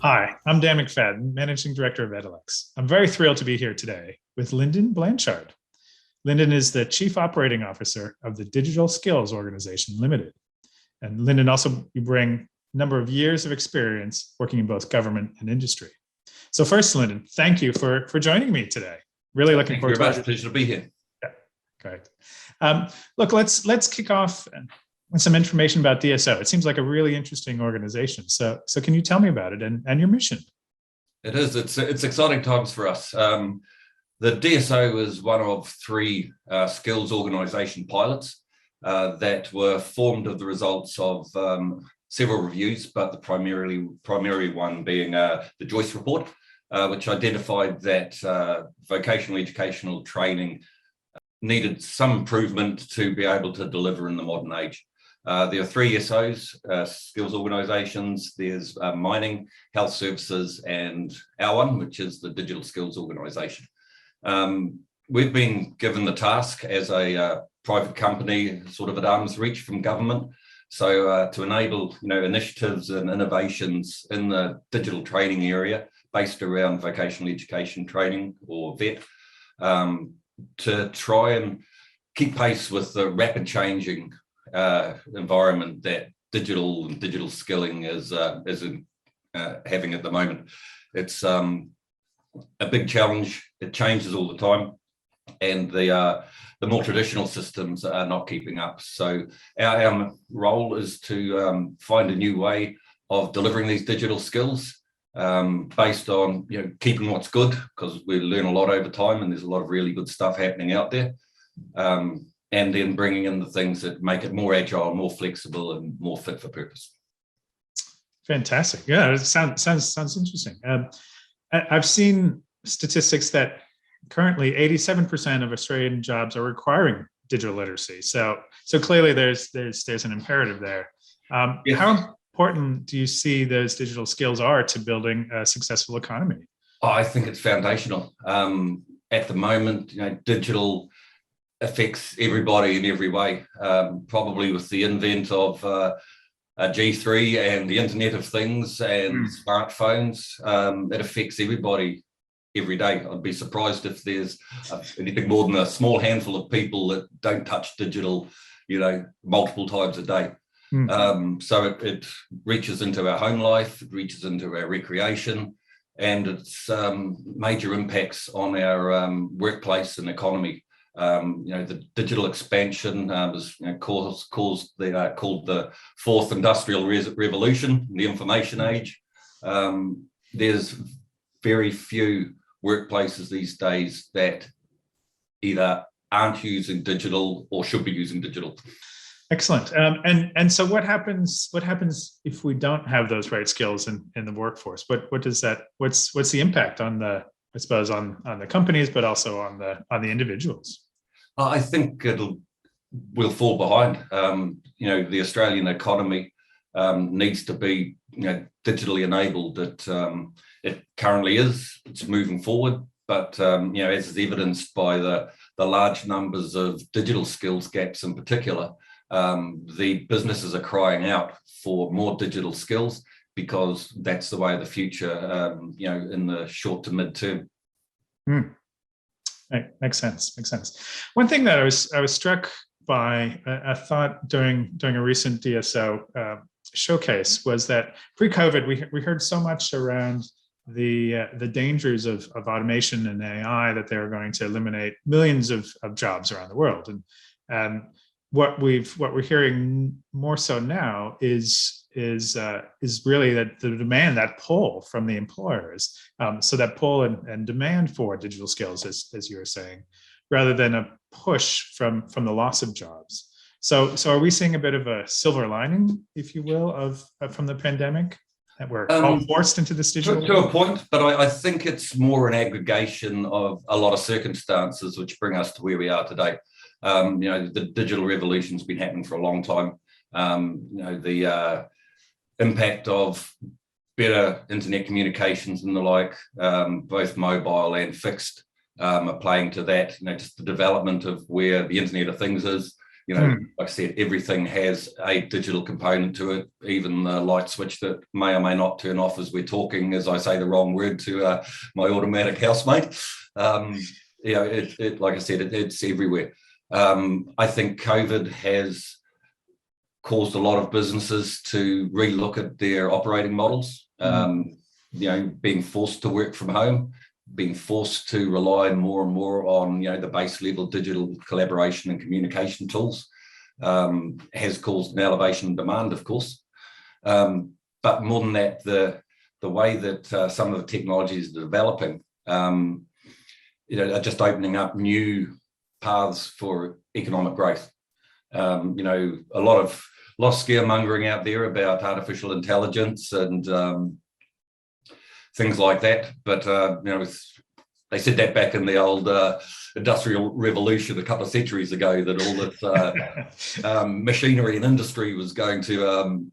Hi, I'm Dan McFadyen, Managing Director of Edalex. I'm very thrilled to be here today with Lyndon Blanchard. Lyndon is the Chief Operating Officer of the Digital Skills Organization Limited. And Lyndon also you bring a number of years of experience working in both government and industry. So first, Lyndon, thank you for joining me today. Really looking forward to it. Thank you very much. Pleasure to be here. Yeah, great. Look, let's kick off with some information about DSO. It seems like a really interesting organization. So can you tell me about it and your mission? It is. It's exciting times for us. The DSO is one of three skills organisation pilots that were formed of the results of several reviews, but the primary one being the Joyce report, which identified that vocational educational training needed some improvement to be able to deliver in the modern age. There are three SOs, skills organisations. There's mining, health services, and our one, which is the digital skills organisation. We've been given the task as a private company, sort of at arm's reach from government. So to enable, initiatives and innovations in the digital training area based around vocational education training or VET, to try and keep pace with the rapid changing environment that digital skilling is having at the moment. It's a big challenge. It changes all the time, and the more traditional systems are not keeping up. So our role is to find a new way of delivering these digital skills based on keeping what's good, because we learn a lot over time, and there's a lot of really good stuff happening out there. And then bringing in the things that make it more agile, more flexible, and more fit for purpose. Fantastic. Yeah, it sounds interesting. I've seen statistics that currently 87% of Australian jobs are requiring digital literacy. So clearly there's an imperative there. Yes. How important do you see those digital skills are to building a successful economy? I think it's foundational. At the moment, digital affects everybody in every way. Probably with the invent of G3 and the Internet of Things and smartphones, it affects everybody every day. I'd be surprised if there's anything more than a small handful of people that don't touch digital, multiple times a day. So it reaches into our home life, it reaches into our recreation, and it's major impacts on our workplace and economy. The digital expansion is called the fourth industrial revolution, the information age. There's very few workplaces these days that either aren't using digital or should be using digital. Excellent. And so what happens if we don't have those right skills in the workforce? What's the impact on the, I suppose, on the companies, but also on the individuals? I think we'll fall behind. The Australian economy needs to be digitally enabled. It currently is. It's moving forward, but as is evidenced by the large numbers of digital skills gaps in particular, the businesses are crying out for more digital skills because that's the way of the future. In the short to mid term. Right. Makes sense. One thing that I was struck by, I thought during a recent DSO showcase, was that pre-COVID we heard so much around the dangers of automation and AI, that they were going to eliminate millions of jobs around the world, and what we're hearing more so now is really that the demand, that pull from the employers, so that pull and demand for digital skills, as you were saying, rather than a push from the loss of jobs. So are we seeing a bit of a silver lining, if you will, from the pandemic, that we're all forced into this digital? To a point, but I think it's more an aggregation of a lot of circumstances which bring us to where we are today. The digital revolution's been happening for a long time. The impact of better internet communications and the like, both mobile and fixed, are playing to that. Just the development of where the Internet of Things is, You know, like I said, everything has a digital component to it, even the light switch that may or may not turn off as we're talking, as I say the wrong word to my automatic housemate. You know, like I said, it's everywhere. I think COVID has caused a lot of businesses to relook at their operating models. You know, being forced to work from home, being forced to rely more and more on, you know, the base level digital collaboration and communication tools, has caused an elevation in demand, of course. But more than that, the way that some of the technologies are developing, you know, are just opening up new paths for economic growth. You know, a lot of scaremongering out there about artificial intelligence and things like that, but you know, they said that back in the old industrial revolution a couple of centuries ago, that all this machinery and industry was going to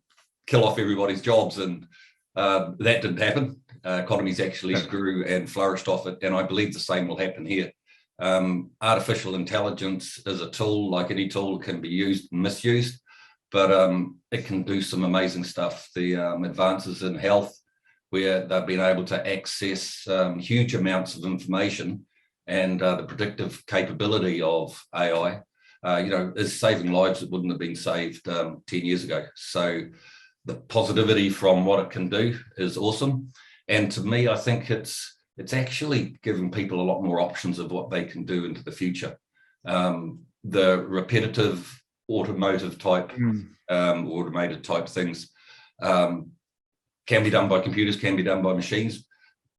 kill off everybody's jobs, and that didn't happen. Economies actually grew and flourished off it, and I believe the same will happen here. Artificial intelligence is a tool, like any tool, can be used and misused, but it can do some amazing stuff. The advances in health, where they've been able to access huge amounts of information, and the predictive capability of AI, you know, is saving lives that wouldn't have been saved 10 years ago. So the positivity from what it can do is awesome. And to me, I think it's actually giving people a lot more options of what they can do into the future. The repetitive automotive type, automated type things, can be done by computers, can be done by machines,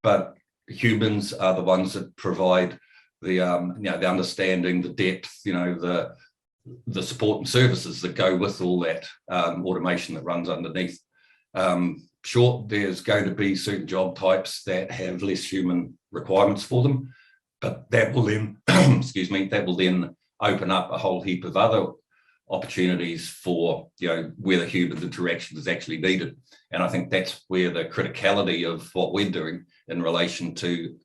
but humans are the ones that provide the you know, the understanding, the depth, you know, the support and services that go with all that automation that runs underneath. Sure, there's going to be certain job types that have less human requirements for them, but that will then, excuse me, that will then open up a whole heap of other opportunities for, you know, where the human interaction is actually needed. And I think that's where the criticality of what we're doing in relation to,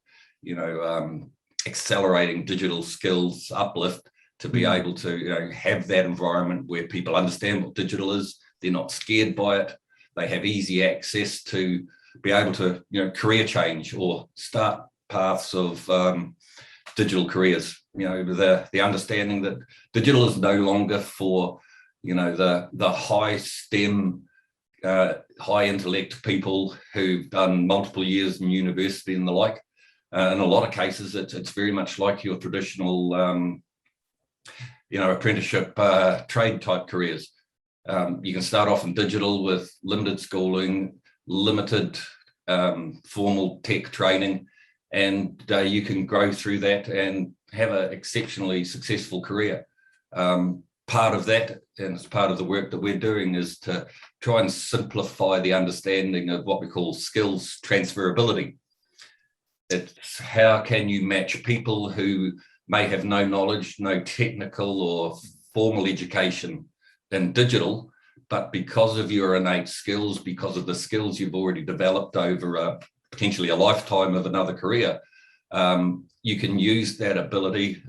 you know, accelerating digital skills uplift, to be able to, you know, have that environment where people understand what digital is, they're not scared by it, they have easy access to be able to, you know, career change or start paths of digital careers. You know, the understanding that digital is no longer for, you know, the high STEM, high intellect people who've done multiple years in university and the like. In a lot of cases, it's very much like your traditional, you know, apprenticeship trade type careers. You can start off in digital with limited schooling, limited formal tech training, and you can grow through that and have an exceptionally successful career. Part of that, and it's part of the work that we're doing, is to try and simplify the understanding of what we call skills transferability. It's how can you match people who may have no knowledge, no technical or formal education in digital, but because of your innate skills, because of the skills you've already developed over potentially a lifetime of another career, you can use that ability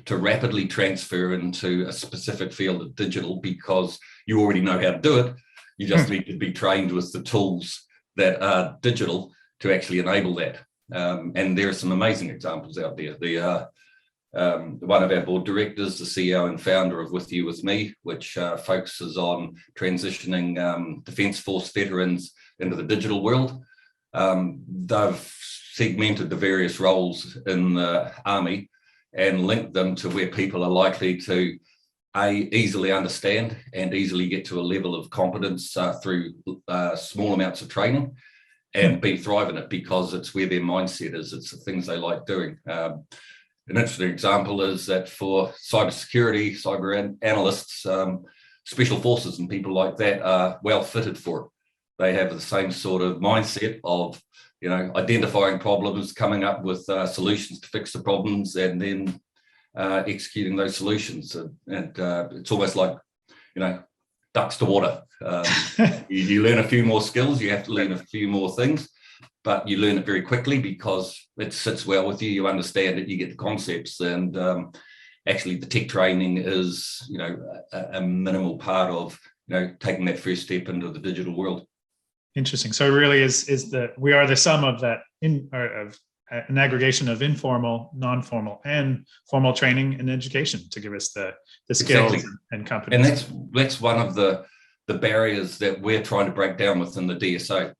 to rapidly transfer into a specific field of digital, because you already know how to do it. You just need to be trained with the tools that are digital to actually enable that. And there are some amazing examples out there. One of our board directors, the CEO and founder of With You With Me, which focuses on transitioning Defence Force veterans into the digital world. They've segmented the various roles in the Army and linked them to where people are likely to easily understand and easily get to a level of competence through small amounts of training, and thrive in it because it's where their mindset is. It's the things they like doing. An interesting example is that for cybersecurity, cyber analysts, special forces and people like that are well fitted for it. They have the same sort of mindset of, you know, identifying problems, coming up with solutions to fix the problems, and then executing those solutions. And it's almost like, you know, ducks to water. You learn a few more skills, you have to learn a few more things, but you learn it very quickly because it sits well with you, you understand it, you get the concepts, and actually the tech training is, a minimal part of, taking that first step into the digital world. Interesting. So it really we are the sum of that of an aggregation of informal, non-formal, and formal training and education to give us the skills Exactly. and competence. And that's one of the barriers that we're trying to break down within the DSO.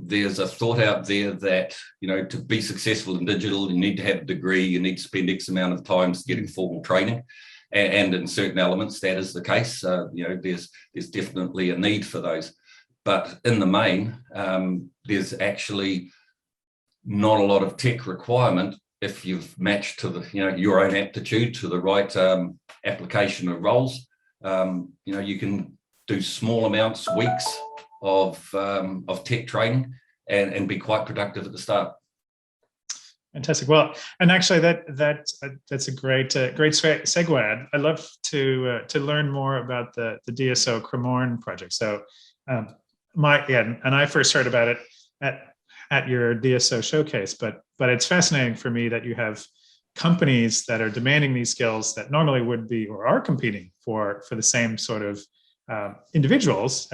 There's a thought out there that, to be successful in digital, you need to have a degree, you need to spend X amount of time getting formal training. And in certain elements, that is the case. There's definitely a need for those. But in the main, there's actually not a lot of tech requirement if you've matched to your own aptitude to the right application of roles. You can do small amounts, weeks of tech training and be quite productive at the start. Fantastic. Well, and actually that's a great segue. I'd love to learn more about the DSO Cremorne project. So and I first heard about it at your DSO showcase, but it's fascinating for me that you have companies that are demanding these skills that normally would be or are competing for the same sort of individuals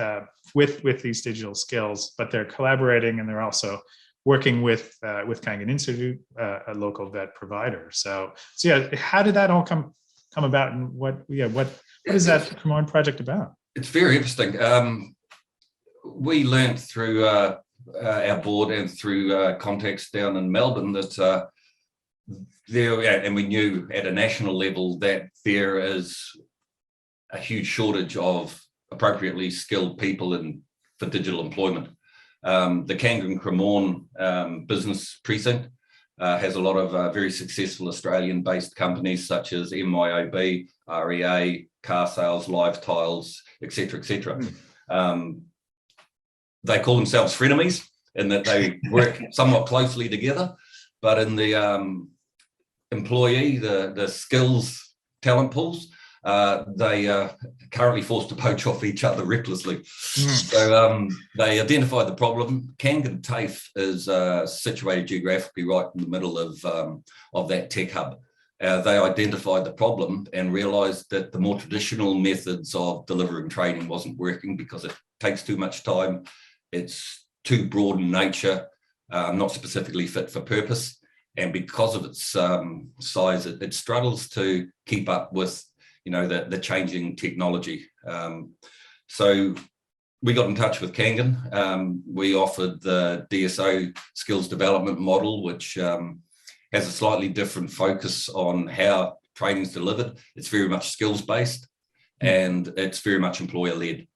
with these digital skills, but they're collaborating and they're also working with Kangan Institute, a local vet provider. So yeah, how did that all come about, and what is that Cremorne project about? It's very interesting. We learned through our board and through contacts down in Melbourne that and we knew at a national level that there is a huge shortage of appropriately skilled people for digital employment. The Kangan Cremorne business precinct has a lot of very successful Australian-based companies such as MYOB, REA, Car Sales, Live Tiles, etc., etc. They call themselves frenemies in that they work somewhat closely together, but in the employee, the skills talent pools, they are currently forced to poach off each other recklessly. So they identified the problem. Kangan TAFE is situated geographically right in the middle of that tech hub. They identified the problem and realised that the more traditional methods of delivering training wasn't working because it takes too much time. It's too broad in nature, not specifically fit for purpose. And because of its size, it struggles to keep up with the changing technology. So we got in touch with Kangan. We offered the DSO skills development model, which has a slightly different focus on how training is delivered. It's very much skills based and it's very much employer led.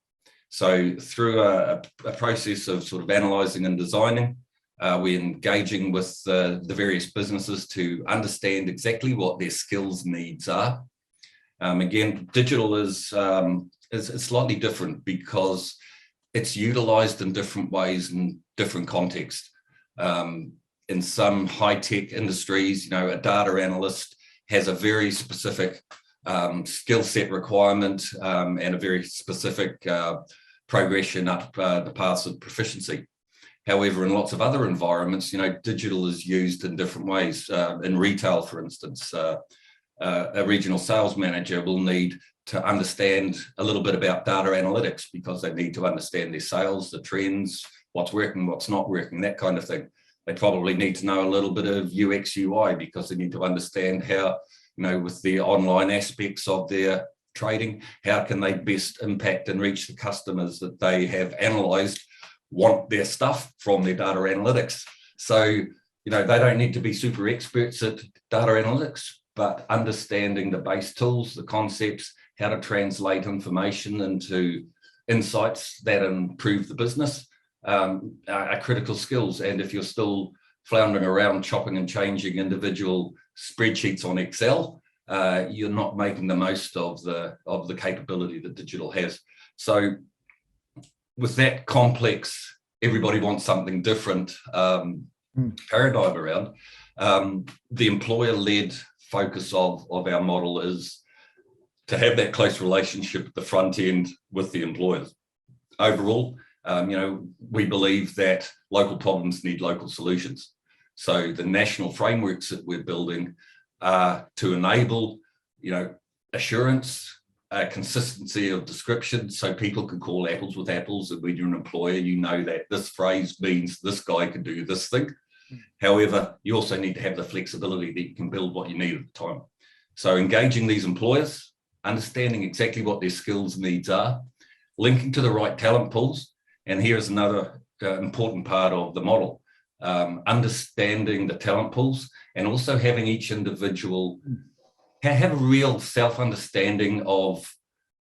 So through a process of sort of analysing and designing, we're engaging with the various businesses to understand exactly what their skills needs are. Again, digital is slightly different because it's utilised in different ways in different contexts. In some high-tech industries, a data analyst has a very specific skill set requirement and a very specific progression up the paths of proficiency. However, in lots of other environments, digital is used in different ways. In retail, for instance, a regional sales manager will need to understand a little bit about data analytics because they need to understand their sales, the trends, what's working, what's not working, that kind of thing. They probably need to know a little bit of UX UI because they need to understand how, with the online aspects of their trading, how can they best impact and reach the customers that they have analysed want their stuff from their data analytics. So, they don't need to be super experts at data analytics, but understanding the base tools, the concepts, how to translate information into insights that improve the business are critical skills. And if you're still floundering around chopping and changing individual spreadsheets on Excel, you're not making the most of the capability that digital has. So with that complex, everybody wants something different paradigm around, the employer-led focus of our model is to have that close relationship at the front end with the employers. Overall, we believe that local problems need local solutions. So the national frameworks that we're building are to enable assurance, consistency of description, so people can call apples with apples. And when you're an employer, you know that this phrase means this guy can do this thing. However, you also need to have the flexibility that you can build what you need at the time. So engaging these employers, understanding exactly what their skills needs are, linking to the right talent pools. And here's another important part of the model, understanding the talent pools and also having each individual have a real self-understanding of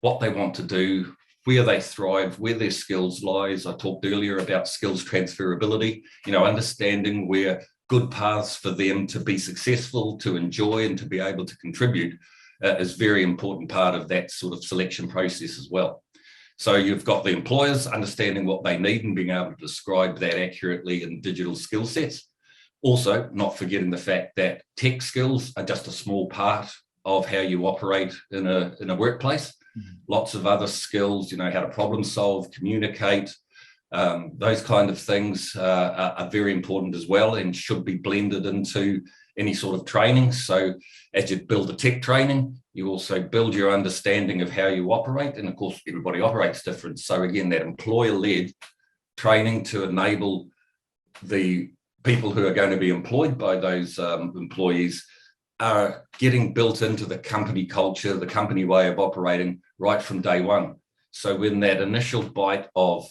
what they want to do, where they thrive, where their skills lies. I talked earlier about skills transferability, understanding where good paths for them to be successful, to enjoy, and to be able to contribute is a very important part of that sort of selection process as well. So you've got the employers understanding what they need and being able to describe that accurately in digital skill sets. Also, not forgetting the fact that tech skills are just a small part of how you operate in a workplace. Lots of other skills, how to problem solve, communicate, those kind of things are very important as well and should be blended into any sort of training. So as you build a tech training, you also build your understanding of how you operate. And of course, everybody operates different. So again, that employer-led training to enable the people who are going to be employed by those employees are getting built into the company culture, the company way of operating right from day one. So when that initial bite of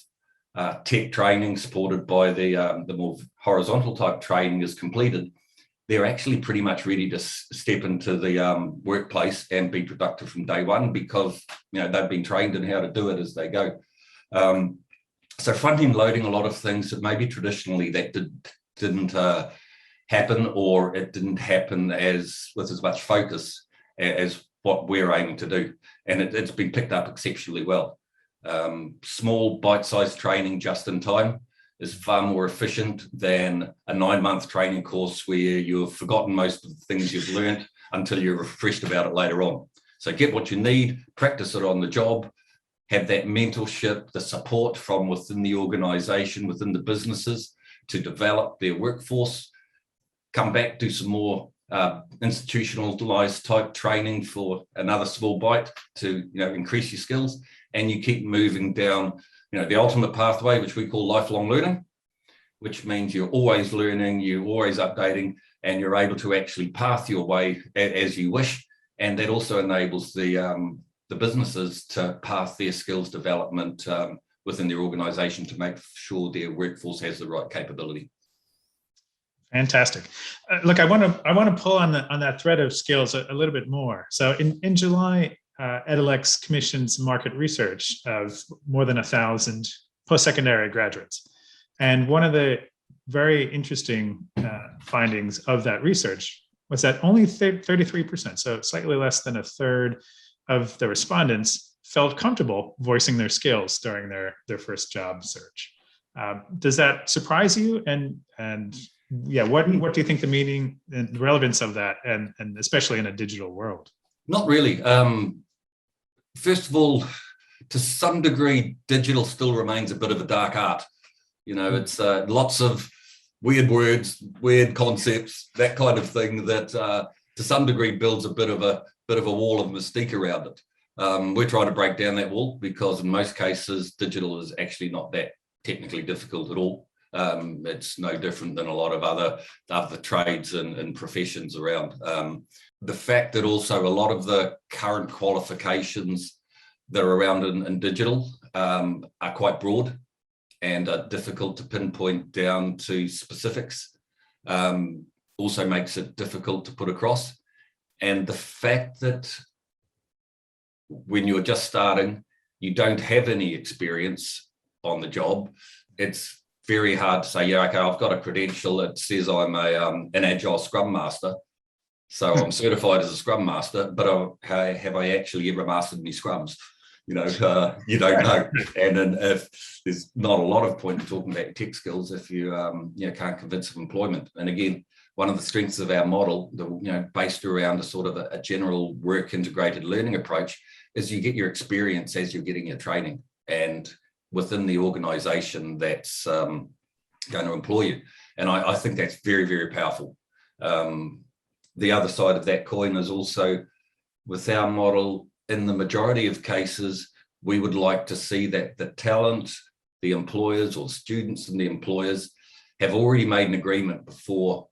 tech training supported by the more horizontal type training is completed, they're actually pretty much ready to step into the workplace and be productive from day one because they've been trained in how to do it as they go. So front-end loading a lot of things that maybe traditionally that didn't happen, or it didn't happen with as much focus as what we're aiming to do. And it's been picked up exceptionally well. Small bite-sized training just in time is far more efficient than a 9-month training course where you've forgotten most of the things you've learned until you're refreshed about it later on. So get what you need, practice it on the job, have that mentorship, the support from within the organization, within the businesses to develop their workforce, come back, do some more institutionalized type training for another small bite to increase your skills, and you keep moving down the ultimate pathway, which we call lifelong learning, which means you're always learning, you're always updating, and you're able to actually path your way as you wish. And that also enables the businesses to path their skills development within their organization to make sure their workforce has the right capability. Fantastic. Look, I want to pull on that thread of skills a little bit more. So in July, Edalex commissions market research of more than 1,000 post-secondary graduates. And one of the very interesting findings of that research was that only 33%, so slightly less than a third of the respondents, felt comfortable voicing their skills during their first job search. Does that surprise you? And yeah, what do you think the meaning and relevance of that, and especially in a digital world? Not really. First of all, to some degree, digital still remains a bit of a dark art. It's lots of weird words, weird concepts, that kind of thing that to some degree builds a bit of a wall of mystique around it. We're trying to break down that wall because in most cases, digital is actually not that technically difficult at all. It's no different than a lot of other trades and professions around. The fact that also a lot of the current qualifications that are around in digital are quite broad and are difficult to pinpoint down to specifics also makes it difficult to put across. And the fact that when you're just starting, you don't have any experience on the job, it's very hard to say, yeah, okay, I've got a credential that says I'm an Agile Scrum Master. So I'm certified as a Scrum Master, but have I actually ever mastered any Scrums? You don't know. And then if there's not a lot of point in talking about tech skills if you can't convince of employment. And again, one of the strengths of our model, based around a sort of a general work integrated learning approach, is you get your experience as you're getting your training and within the organization that's going to employ you. And I think that's very, very powerful. The other side of that coin is also with our model, in the majority of cases, we would like to see that the talent, the employers or students and the employers have already made an agreement before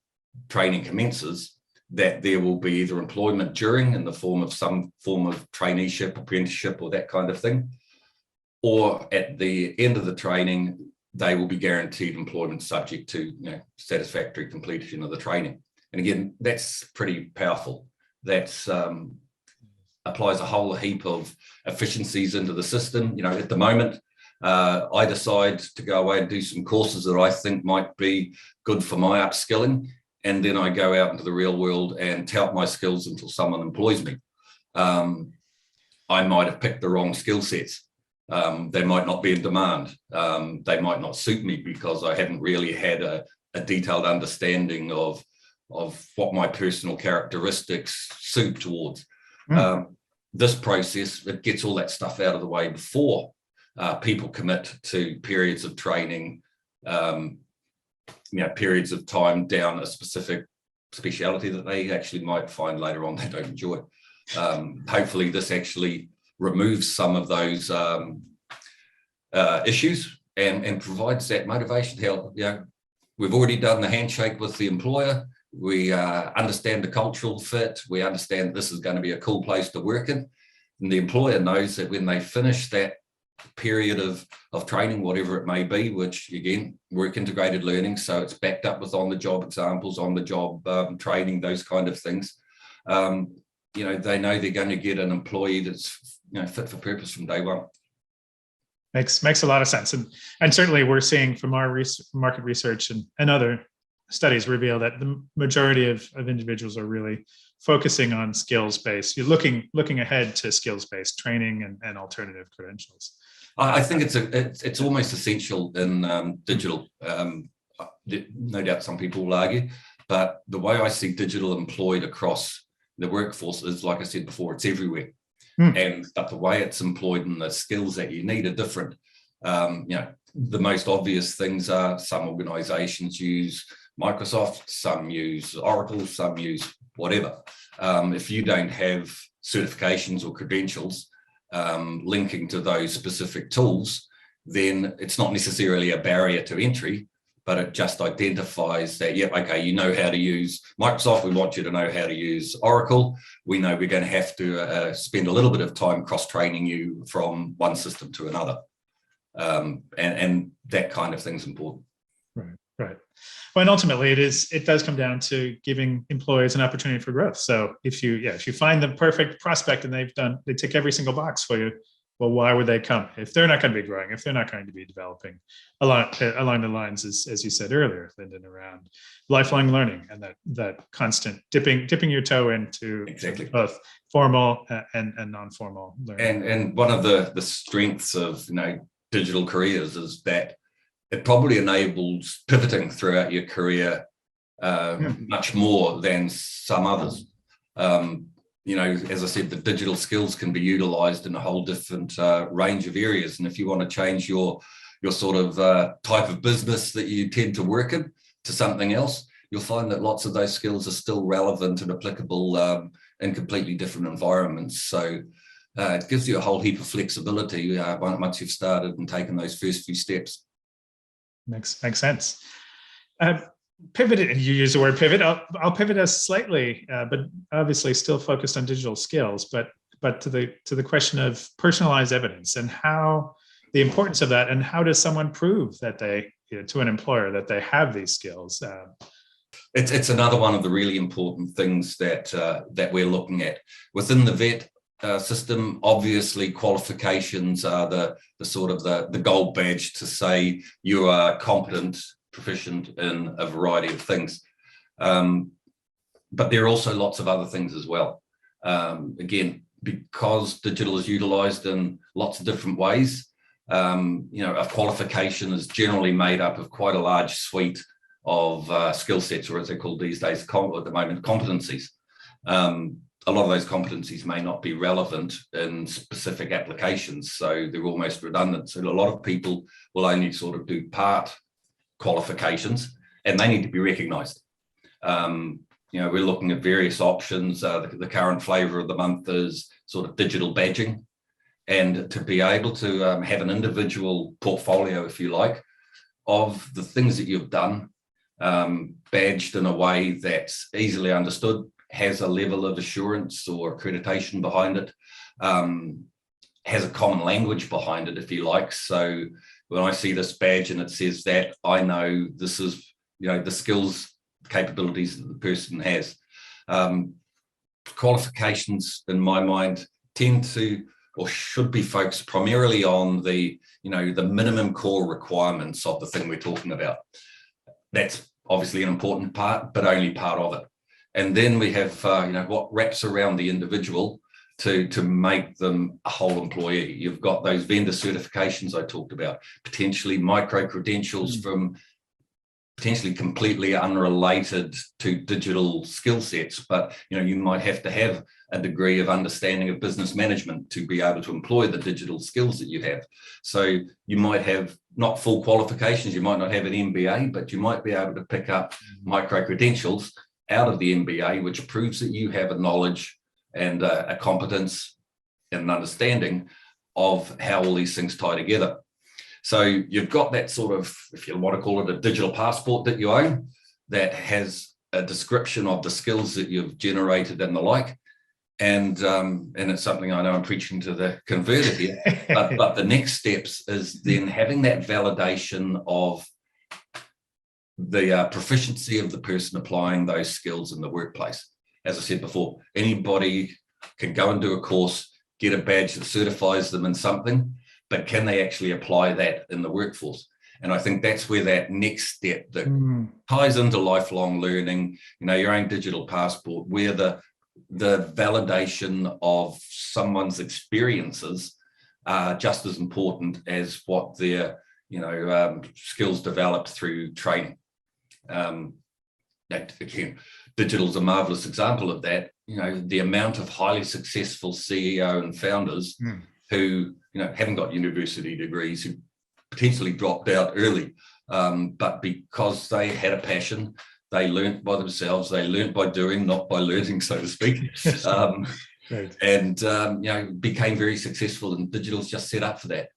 training commences that there will be either employment during in the form of some form of traineeship, apprenticeship, or that kind of thing, or at the end of the training, they will be guaranteed employment subject to satisfactory completion of the training. And again, that's pretty powerful. That's applies a whole heap of efficiencies into the system. At the moment, I decide to go away and do some courses that I think might be good for my upskilling. And then I go out into the real world and tout my skills until someone employs me. I might have picked the wrong skill sets. They might not be in demand. They might not suit me because I haven't really had a detailed understanding of what my personal characteristics suit towards. This process, it gets all that stuff out of the way before people commit to periods of training, periods of time down a specific speciality that they actually might find later on they don't enjoy. Hopefully this actually removes some of those issues and provides that motivation to help. We've already done the handshake with the employer. We understand the cultural fit. We understand this is going to be a cool place to work in. And the employer knows that when they finish that period of training, whatever it may be, which again, work integrated learning, so it's backed up with on-the-job examples, on-the-job training, those kind of things. They know they're going to get an employee that's fit for purpose from day one. Makes a lot of sense, and certainly we're seeing from our market research and other studies reveal that the majority of individuals are really focusing on skills-based. You're looking ahead to skills-based training and alternative credentials. I think it's almost essential in digital. No doubt some people will argue, but the way I see digital employed across the workforce is, like I said before, it's everywhere. But the way it's employed and the skills that you need are different. The most obvious things are some organizations use Microsoft, some use Oracle, some use whatever. If you don't have certifications or credentials linking to those specific tools, then it's not necessarily a barrier to entry, but it just identifies that, you know how to use Microsoft. We want you to know how to use Oracle. We know we're going to have to spend a little bit of time cross-training you from one system to another. And that kind of thing's important. Right. Well, and ultimately it does come down to giving employees an opportunity for growth. So if you find the perfect prospect and they tick every single box for you, well, why would they come if they're not going to be growing, if they're not going to be developing along the lines, as you said earlier, Lyndon, around lifelong learning and that constant dipping your toe into exactly both formal and non-formal learning. And one of the strengths of digital careers is that it probably enables pivoting throughout your career much more than some others. As I said, the digital skills can be utilized in a whole different range of areas. And if you want to change your sort of type of business that you tend to work in to something else, you'll find that lots of those skills are still relevant and applicable in completely different environments. So it gives you a whole heap of flexibility once you've started and taken those first few steps. Makes sense. Pivoted, and you use the word pivot. I'll pivot us slightly, but obviously still focused on digital skills. But to the question of personalized evidence and how the importance of that, and how does someone prove that they to an employer that they have these skills? It's another one of the really important things that we're looking at within the vet system. Obviously, qualifications are the sort of the gold badge to say you are competent, proficient in a variety of things. But there are also lots of other things as well. Again, because digital is utilized in lots of different ways, a qualification is generally made up of quite a large suite of skill sets, or as they're called these days, at the moment, competencies. A lot of those competencies may not be relevant in specific applications, so they're almost redundant. So a lot of people will only sort of do part qualifications, and they need to be recognized. we're looking at various options. The current flavour of the month is sort of digital badging, and to be able to have an individual portfolio, if you like, of the things that you've done, badged in a way that's easily understood, has a level of assurance or accreditation behind it, has a common language behind it, if you like. So when I see this badge and it says that, I know this is, the skills, capabilities that the person has. Qualifications, in my mind, tend to or should be focused primarily on the minimum core requirements of the thing we're talking about. That's obviously an important part, but only part of it. And then we have what wraps around the individual to make them a whole employee. You've got those vendor certifications I talked about, potentially micro credentials from potentially completely unrelated to digital skill sets, but you might have to have a degree of understanding of business management to be able to employ the digital skills that you have. So you might have not full qualifications, you might not have an MBA, but you might be able to pick up micro credentials out of the MBA, which proves that you have a knowledge and a competence and an understanding of how all these things tie together. So you've got that sort of, if you want to call it a digital passport that you own, that has a description of the skills that you've generated and the like. And it's something I know I'm preaching to the converted here, but the next steps is then having that validation of the proficiency of the person applying those skills in the workplace. As I said before, anybody can go and do a course, get a badge that certifies them in something, but can they actually apply that in the workforce? And I think that's where that next step that ties into lifelong learning, your own digital passport, where the validation of someone's experiences are just as important as what their skills developed through training. Again, digital is a marvelous example of that. The amount of highly successful CEO and founders who haven't got university degrees, who potentially dropped out early, but because they had a passion, they learnt by themselves, they learnt by doing, not by learning, so to speak, right. And became very successful. And digital's just set up for that.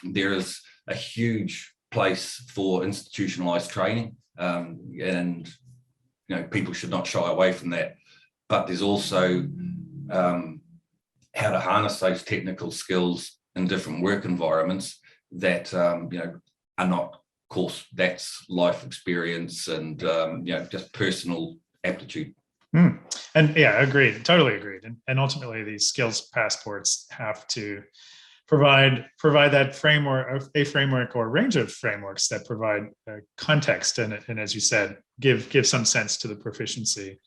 There is a huge place for institutionalized training, and people should not shy away from that. But there's also how to harness those technical skills in different work environments that are not, of course, that's life experience and just personal aptitude. And yeah, agreed, totally agreed. And ultimately, these skills passports have to provide that framework, a framework or a range of frameworks that provide context and as you said, give some sense to the proficiency.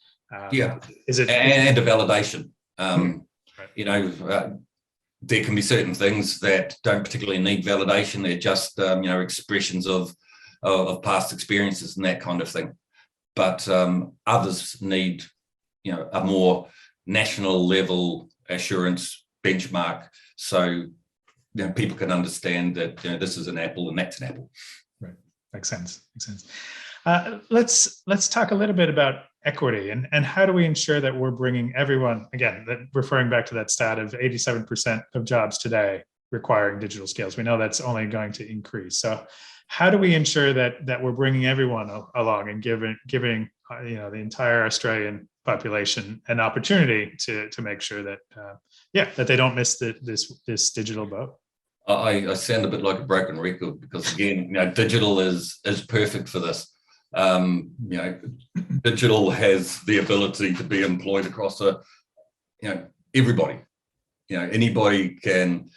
Is it and a validation? Right. There can be certain things that don't particularly need validation. They're just expressions of past experiences and that kind of thing. But others need a more national level assurance benchmark, so people can understand that this is an apple and that's an apple. Right, makes sense. Let's talk a little bit about equity and how do we ensure that we're bringing everyone, again, referring back to that stat of 87% of jobs today requiring digital skills. We know that's only going to increase. So how do we ensure that we're bringing everyone along and giving the entire Australian population an opportunity to make sure that that they don't miss this digital boat? I sound a bit like a broken record because again, digital is perfect for this. Digital has the ability to be employed across everybody. Anybody can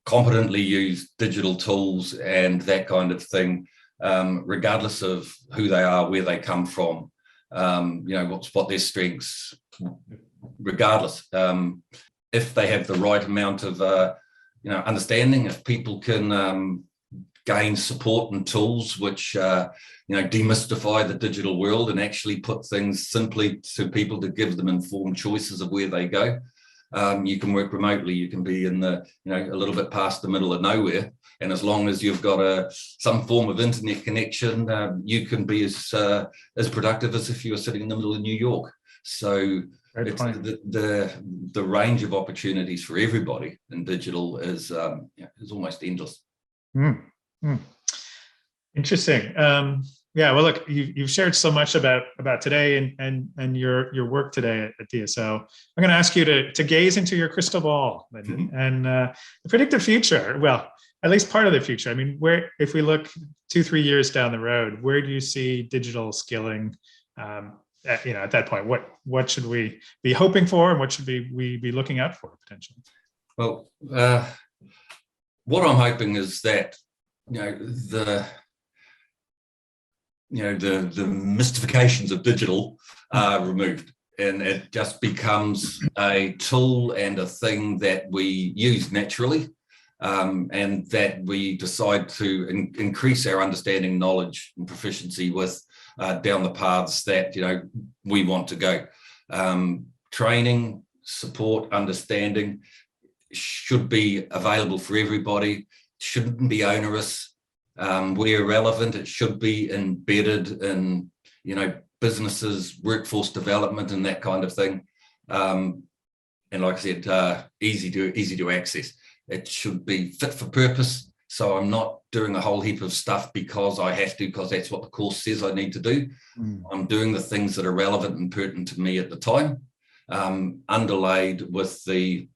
competently use digital tools and that kind of thing, regardless of who they are, where they come from, what their strengths, regardless. If they have the right amount of understanding, if people can gain support and tools which demystify the digital world and actually put things simply to people to give them informed choices of where they go, You can work remotely. You can be in the, a little bit past the middle of nowhere. And as long as you've got some form of internet connection, you can be as productive as if you were sitting in the middle of New York. So it's the range of opportunities for everybody in digital is almost endless. Interesting. Yeah, well, look, you've shared so much about today and your work today at DSO. I'm going to ask you to gaze into your crystal ball, Lyndon, and predict the future. Well, at least part of the future. I mean, if we look 2-3 years down the road, where do you see digital skilling? At that point, what should we be hoping for, and what should we be looking out for potentially? Well, what I'm hoping is that the mystifications of digital are removed, and it just becomes a tool and a thing that we use naturally, and that we decide to increase our understanding, knowledge, and proficiency with down the paths that we want to go. Training, support, understanding should be available for everybody. Shouldn't be onerous. Where relevant, it should be embedded in businesses, workforce development, and that kind of thing. And like I said, easy to access. It should be fit for purpose. So I'm not doing a whole heap of stuff because I have to, because that's what the course says I need to do. I'm doing the things that are relevant and pertinent to me at the time, underlaid with the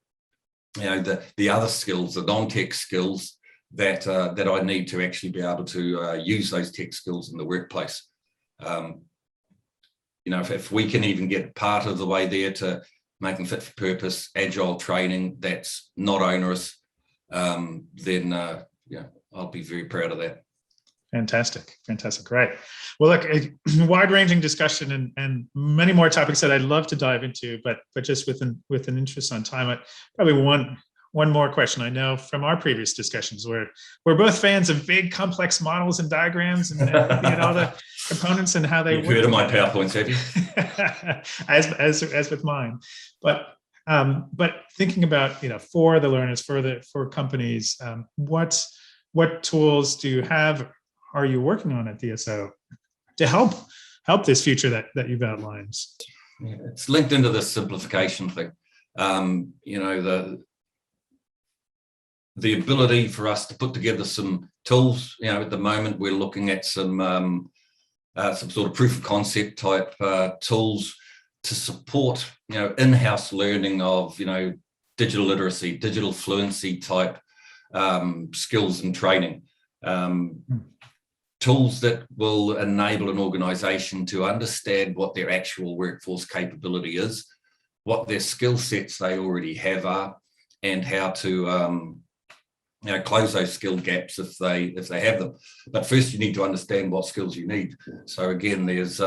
other skills, the non-tech skills that I need to actually be able to use those tech skills in the workplace. If we can even get part of the way there to making fit for purpose, agile training that's not onerous, then I'll be very proud of that. Fantastic. Great. Well, look, a wide-ranging discussion and many more topics that I'd love to dive into, but just with an interest on time, probably one more question. I know from our previous discussions we're both fans of big, complex models and diagrams and all the components and how they work. You've heard of my PowerPoints, have you? as with mine, but thinking about for the learners, for companies, what tools do you have? Are you working on at DSO to help this future that you've outlined? Yeah, it's linked into the simplification thing. The ability for us to put together some tools. At the moment we're looking at some sort of proof of concept type tools to support in-house learning of digital literacy, digital fluency type skills and training. Tools that will enable an organization to understand what their actual workforce capability is, what their skill sets they already have are, and how to close those skill gaps if they have them. But first you need to understand what skills you need. So again, there's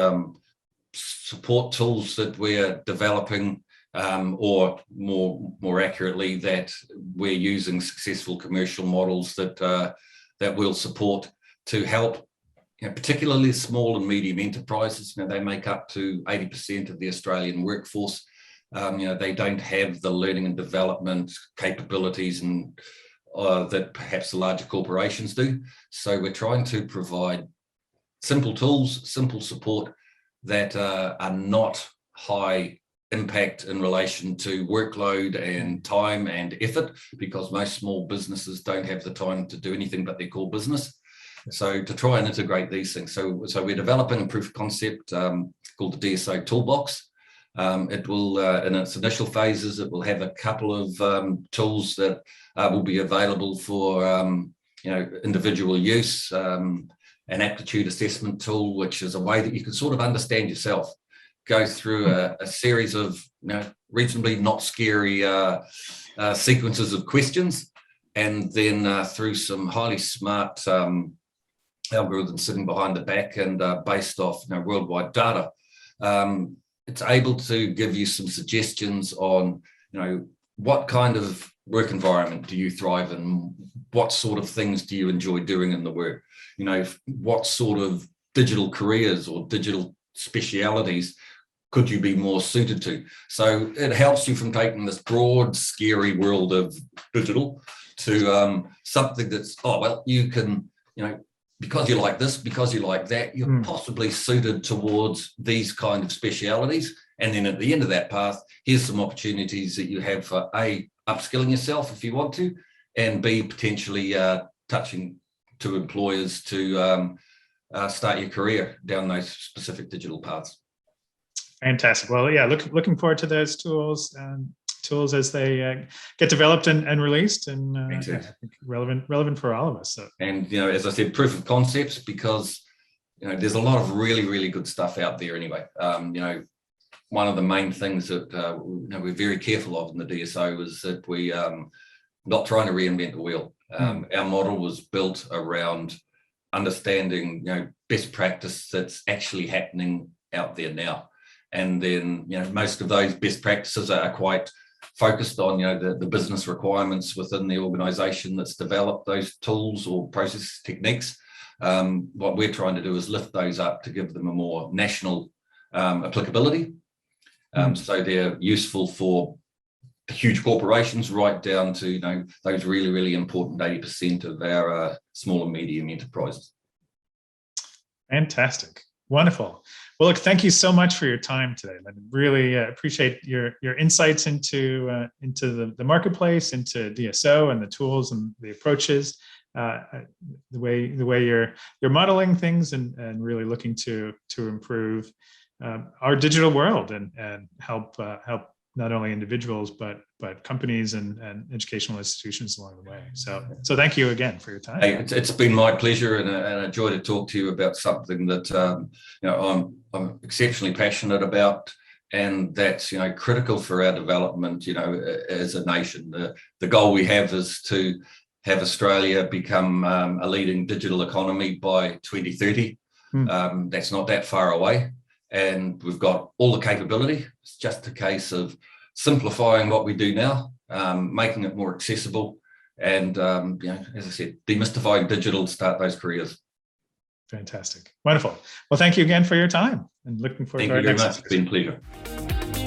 support tools that we're developing, or more accurately, that we're using successful commercial models that will support to help, particularly small and medium enterprises. They make up to 80% of the Australian workforce. They don't have the learning and development capabilities and that perhaps the larger corporations do. So we're trying to provide simple tools, simple support that are not high impact in relation to workload and time and effort, because most small businesses don't have the time to do anything but their core business. So to try and integrate these things. So we're developing a proof of concept called the DSO Toolbox. It will, in its initial phases, it will have a couple of tools that will be available for individual use. An aptitude assessment tool, which is a way that you can sort of understand yourself, go through a series of reasonably not scary sequences of questions, and then through some highly smart algorithms sitting behind the back and based off worldwide data, it's able to give you some suggestions on what kind of work environment do you thrive in, what sort of things do you enjoy doing in the work, what sort of digital careers or digital specialities could you be more suited to? So it helps you from taking this broad, scary world of digital to something that's, oh, well, you can, because you like this, because you like that, you're possibly suited towards these kind of specialities. And then at the end of that path, here's some opportunities that you have for A, upskilling yourself if you want to, and B, potentially touching to employers to start your career down those specific digital paths. Fantastic. Well, yeah, looking forward to those tools as they get developed and released, and I think relevant for all of us. So. And as I said, proof of concepts, because there's a lot of really, really good stuff out there anyway. One of the main things that we're very careful of in the DSO is that we not trying to reinvent the wheel. Our model was built around understanding best practice that's actually happening out there now. And then, most of those best practices are quite focused on, the business requirements within the organization that's developed those tools or process techniques. What we're trying to do is lift those up to give them a more national applicability. So they're useful for huge corporations right down to, those really, really important 80% of our small and medium enterprises. Fantastic. Wonderful. Well, look, thank you so much for your time today. I really appreciate your insights into the marketplace, into DSO and the tools and the approaches, the way you're modeling things and really looking to improve our digital world and help not only individuals but companies and educational institutions along the way. So thank you again for your time. Hey, it's been my pleasure and a joy to talk to you about something that I'm exceptionally passionate about, and that's critical for our development. As a nation, the goal we have is to have Australia become a leading digital economy by 2030. That's not that far away. And we've got all the capability. It's just a case of simplifying what we do now, making it more accessible, and as I said, demystifying digital to start those careers. Fantastic. Wonderful. Well, thank you again for your time, and looking forward to our next. Thank you very much. It's been a pleasure.